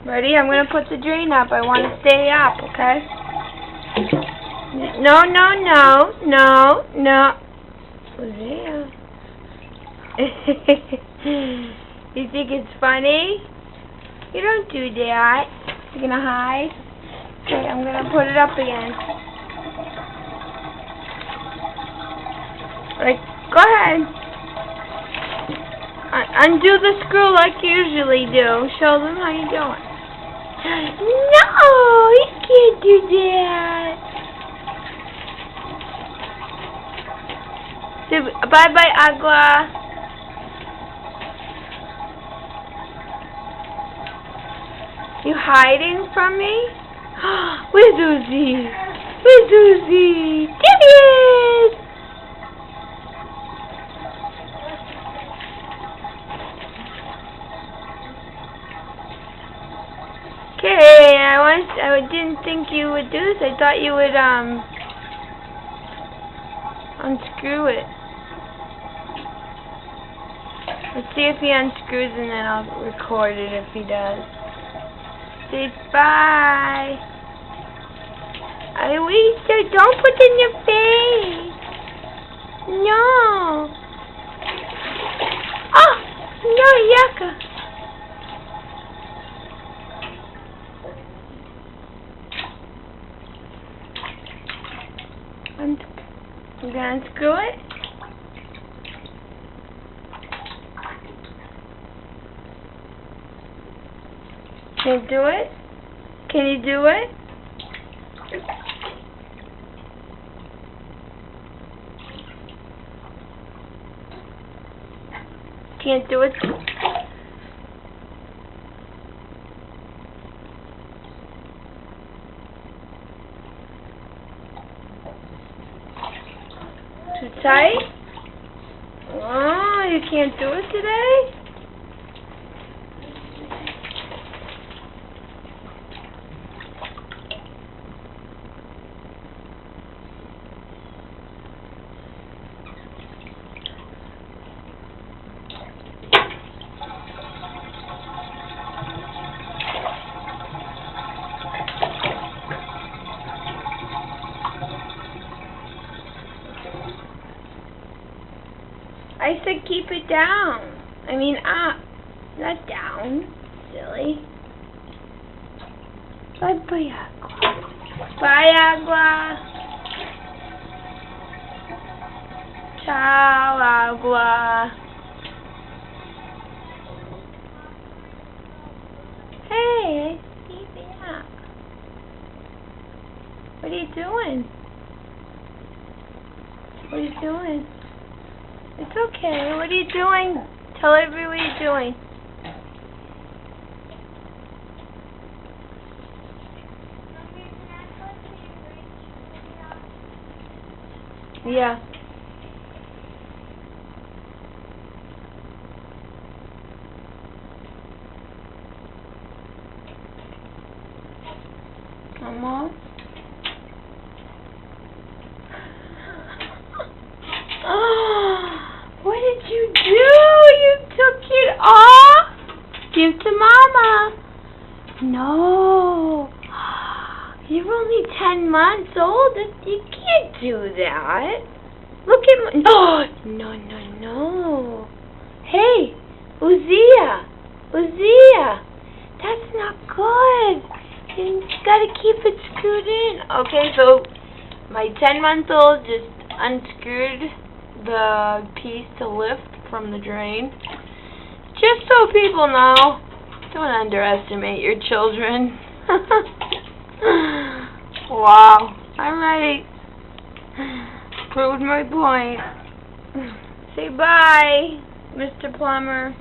Ready? I'm going to put the drain up. I want to stay up, okay? No, no, no, no, no. Hosea. You think it's funny? You don't do that. You're going to hide? Okay, I'm going to put it up again. Alright, go ahead. Undo the screw like you usually do. Show them how you do it. No, you can't do that. Bye-bye, Agua. You hiding from me? Where's Uzi? Where's Uzi? There he is! Okay, I didn't think you would do this. I thought you would unscrew it. Let's see if he unscrews and then I'll record it if he does. Say bye. Don't put it in your face. No. Oh, no, yucca. I'm gonna unscrew it. Can you do it? Can you do it? Can't do it. Too tight? Oh, you can't do it today? I said keep it down. I mean up, not down. Silly. Bye-bye, Agua. Bye, Agua. Ciao, Agua. Hey, keep it up. What are you doing? What are you doing? It's okay. What are you doing? Tell everybody what you're doing. Yeah. Mama? What did you do? You took it off? Give to Mama. No. You're only 10 months old. You can't do that. Look at my... Oh, no, no, no. Hey, Uzia. Uzia. That's not good. You got to keep it screwed in. Okay, so my 10-month-old just unscrewed the piece to lift from the drain. Just so people know, don't underestimate your children. Wow. Alright. Proved my point. Say bye, Mr. Plumber.